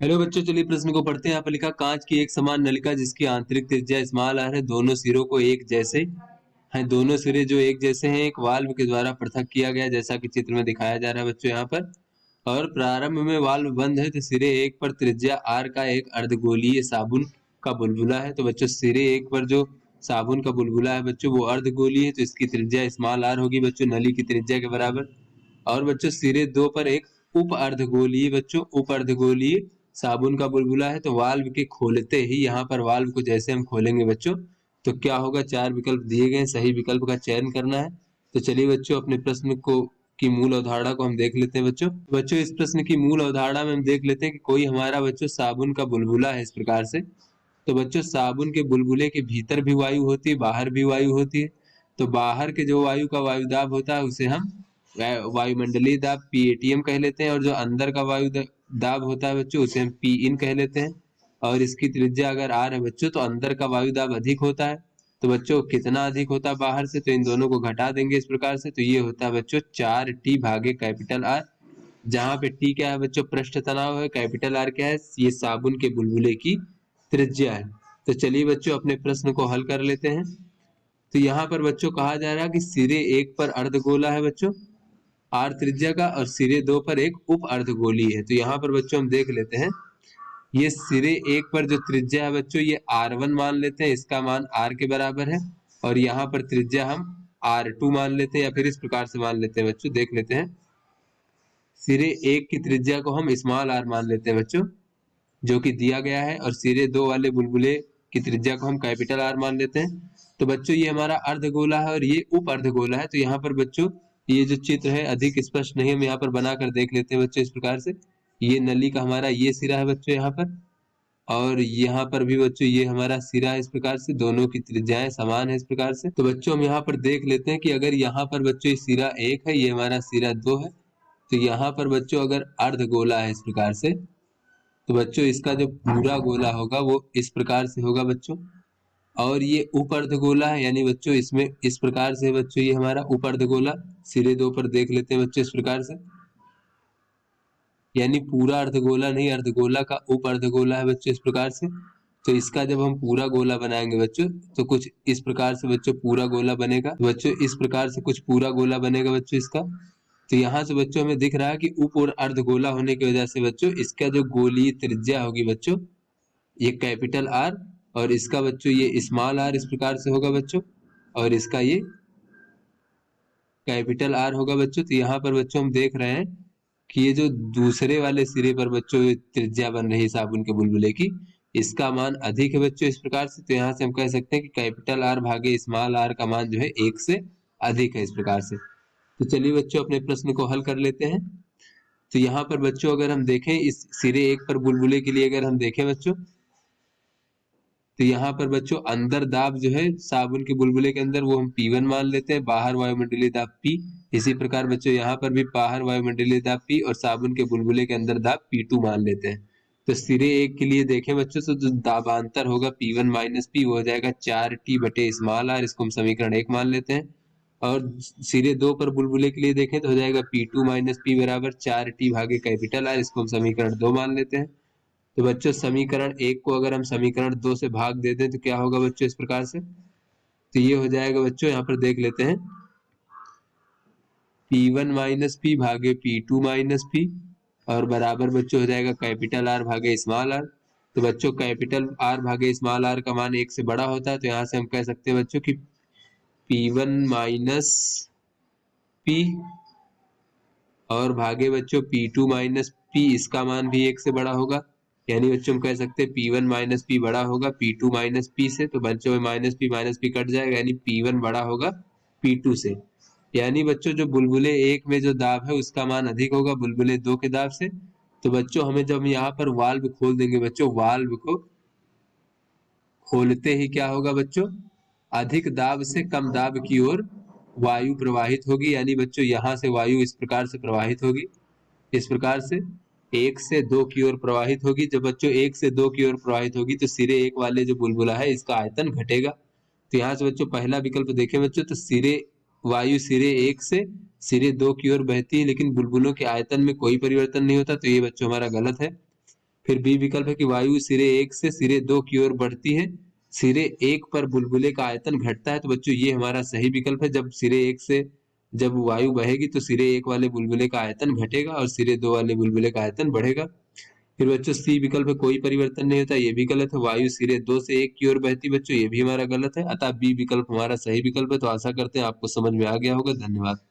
Hello बच्चों, चलिए प्रश्न को पढ़ते हैं। यहाँ पर लिखा, कांच की एक समान नलिका जिसकी आंतरिक त्रिज्या स्मॉल आर है, दोनों सिरों को एक जैसे हैं, दोनों सिरे जो एक जैसे हैं एक वाल्व के द्वारा पृथक किया गया, जैसा कि चित्र में दिखाया जा रहा है बच्चों यहाँ पर। और प्रारंभ में वाल्व बंद है तो सिरे एक पर त्रिज्या आर का एक अर्धगोलीय साबुन का बुलबुला है। तो बच्चों सिरे एक पर जो साबुन का बुलबुला है बच्चों वो अर्धगोलीय है, तो इसकी त्रिज्या स्मॉल आर होगी बच्चों, नली की त्रिज्या के बराबर। और बच्चों सिरे दो पर एक उप अर्धगोलीय बच्चों उप अर्धगोलीय साबुन का बुलबुला है। तो वाल्व के खोलते ही यहाँ पर वाल्व को जैसे हम खोलेंगे बच्चों तो क्या होगा, चार विकल्प दिए गए, सही विकल्प का चयन करना है। तो चलिए बच्चों अपने प्रश्न को की मूल अवधारणा को हम देख लेते हैं बच्चों इस प्रश्न की मूल अवधारणा में हम देख लेते हैं कि कोई हमारा बच्चों साबुन का बुलबुला है इस प्रकार से। तो बच्चों साबुन के बुलबुले के भीतर भी वायु होती है, बाहर भी वायु होती है। तो बाहर के जो वायु का वायु दाब होता है उसे हम वायुमंडलीय दाब पीएटीएम कह लेते हैं, और जो अंदर का वायु दाब होता है बच्चों उसे हम पी इन कह लेते हैं। और इसकी त्रिज्या अगर आर है बच्चों तो अंदर का वायु दाब अधिक होता है। तो बच्चों कितना अधिक होता है बाहर से, तो इन दोनों को घटा देंगे इस प्रकार से, तो ये होता है बच्चों 4T भागे कैपिटल आर, जहां पे टी क्या है बच्चों, पृष्ठ तनाव है, कैपिटल आर क्या है, ये साबुन के बुलबुले की त्रिज्या है। तो चलिए बच्चों अपने प्रश्न को हल कर लेते हैं। तो यहाँ पर बच्चों कहा जा रहा है कि सिरे एक पर अर्धगोला है बच्चों आर त्रिज्या का, और सिरे दो पर एक उप अर्धगोलीय है। तो यहाँ पर बच्चों हम देख लेते हैं, ये सिरे एक पर जो त्रिज्या है बच्चों ये R1 मान लेते हैं, इसका मान R के बराबर है। और यहाँ पर त्रिज्या हम R2 मान लेते हैं, या फिर इस प्रकार से मान लेते हैं बच्चों, देख लेते हैं। सिरे एक की त्रिज्या को हम स्मॉल r मान लेते हैं बच्चों, जो कि दिया गया है, और सिरे दो वाले बुलबुले की त्रिज्या को हम कैपिटल आर मान लेते हैं। तो बच्चों ये हमारा अर्धगोला है और ये उप अर्धगोला है। तो यहाँ पर बच्चों ये जो चित्र है अधिक स्पष्ट नहीं, हम यहाँ पर बनाकर देख लेते हैं बच्चों इस प्रकार से। ये नली का हमारा ये सिरा है बच्चों यहाँ पर, और यहाँ पर भी बच्चों ये हमारा सिरा है इस प्रकार से, दोनों की त्रिज्याएं समान है इस प्रकार से। तो बच्चों हम यहाँ पर देख लेते हैं कि अगर यहाँ पर बच्चों ये सिरा एक है, ये हमारा सिरा दो है, तो यहाँ पर बच्चों अगर अर्धगोला है इस प्रकार से, तो बच्चों इसका जो पूरा गोला होगा वो इस प्रकार से होगा बच्चों। और ये उप अर्धगोला है, यानी बच्चों इसमें इस प्रकार से बच्चों ये हमारा उप अर्धगोला, सिरे दो पर देख लेते हैं बच्चों इस प्रकार से, यानी पूरा अर्धगोला नहीं, अर्धगोला का उप अर्धगोला है बच्चों इस प्रकार से। तो इसका जब हम पूरा गोला बनाएंगे बच्चों तो कुछ इस प्रकार से बच्चों पूरा गोला बनेगा बच्चों, इस प्रकार से कुछ पूरा गोला बनेगा बच्चों इसका। तो यहाँ से बच्चों हमें दिख रहा है कि उप और अर्धगोला होने की वजह से बच्चों इसका जो गोलीय त्रिज्या होगी बच्चों ये कैपिटल आर, और इसका बच्चों ये स्मॉल आर इस प्रकार से होगा बच्चों, और इसका ये कैपिटल आर होगा बच्चों। तो यहाँ पर बच्चों हम देख रहे हैं कि ये जो दूसरे वाले सिरे पर बच्चों त्रिज्या बन रही है साबुन के बुलबुले की, इसका मान अधिक है बच्चों इस प्रकार से। तो यहाँ से हम कह सकते हैं कि कैपिटल आर भागे स्मॉल आर का मान जो है एक से अधिक है इस प्रकार से। तो चलिए बच्चों अपने प्रश्न को हल कर लेते हैं। तो यहाँ पर बच्चों अगर हम देखें इस सिरे एक पर बुलबुले के लिए अगर हम देखें बच्चों, तो यहाँ पर बच्चों अंदर दाब जो है साबुन के बुलबुले के अंदर वो हम P1 मान लेते हैं, बाहर वायुमंडलीय दाब P। इसी प्रकार बच्चों यहाँ पर भी बाहर वायुमंडलीय दाब P और साबुन के बुलबुले के अंदर दाब P2 मान लेते हैं। तो सिरे एक के लिए देखें बच्चों तो जो दाबांतर होगा P1 माइनस P वो हो जाएगा 4T बटे स्मॉल आर, इसको हम समीकरण एक मान लेते हैं। और सिरे दो पर बुलबुले के लिए देखें तो हो जाएगा P2 माइनस P बराबर 4T भागे कैपिटल आर, इसको हम समीकरण दो मान लेते हैं। तो बच्चों समीकरण एक को अगर हम समीकरण दो से भाग दे दें तो क्या होगा बच्चों इस प्रकार से, तो ये हो जाएगा बच्चों, यहाँ पर देख लेते हैं P1 माइनस पी भागे P2 माइनस पी, और बराबर बच्चों हो जाएगा कैपिटल आर भागे स्मॉल आर। तो बच्चों कैपिटल आर भागे स्मॉल आर का मान एक से बड़ा होता है, तो यहाँ से हम कह सकते हैं बच्चों कि P1 माइनस पी और भागे बच्चों P2 माइनस पी, इसका मान भी एक से बड़ा होगा। यानी बच्चों हम कह सकते हैं P1 माइनस पी बड़ा होगा P2 माइनस पी से, तो बच्चों में माइनस पी कट जाएगा, यानी P1 बड़ा होगा P2 से। यानी बच्चों जो बुलबुले एक में जो दाब है उसका मान अधिक होगा बुलबुले दो के दाब से। तो बच्चों हमें जब यहाँ पर वाल्व खोल देंगे बच्चों, वाल्व को खोलते ही क्या होगा बच्चों, अधिक दाब से कम दाब की ओर वायु प्रवाहित होगी, यानी बच्चों यहाँ से वायु इस प्रकार से प्रवाहित होगी, इस प्रकार से एक से दो की ओर प्रवाहित होगी। जब बच्चों एक से दो की ओर प्रवाहित होगी तो सिरे एक वाले जो बुलबुला है इसका आयतन घटेगा। तो यहाँ से बच्चों पहला विकल्प देखें बच्चों, तो सिरे वायु सिरे एक से सिरे दो की ओर बहती है लेकिन बुलबुलों के आयतन में कोई परिवर्तन नहीं होता, तो ये बच्चों हमारा गलत है। फिर बी विकल्प है कि वायु सिरे 1 से सिरे 2 की ओर बढ़ती है, सिरे 1 पर बुलबुले का आयतन घटता है। तो बच्चों ये हमारा सही विकल्प है। जब सिरे 1 से जब वायु बहेगी तो सिरे 1 वाले बुलबुले का आयतन घटेगा और सिरे 2 वाले बुलबुले का आयतन बढ़ेगा। फिर बच्चों सी विकल्प है कोई परिवर्तन नहीं होता, ये भी गलत है। वायु सिरे 2 से 1 की ओर बहती, बच्चों ये भी हमारा गलत है। अतः बी विकल्प हमारा सही विकल्प है। तो आशा करते हैं आपको समझ में आ गया होगा। धन्यवाद।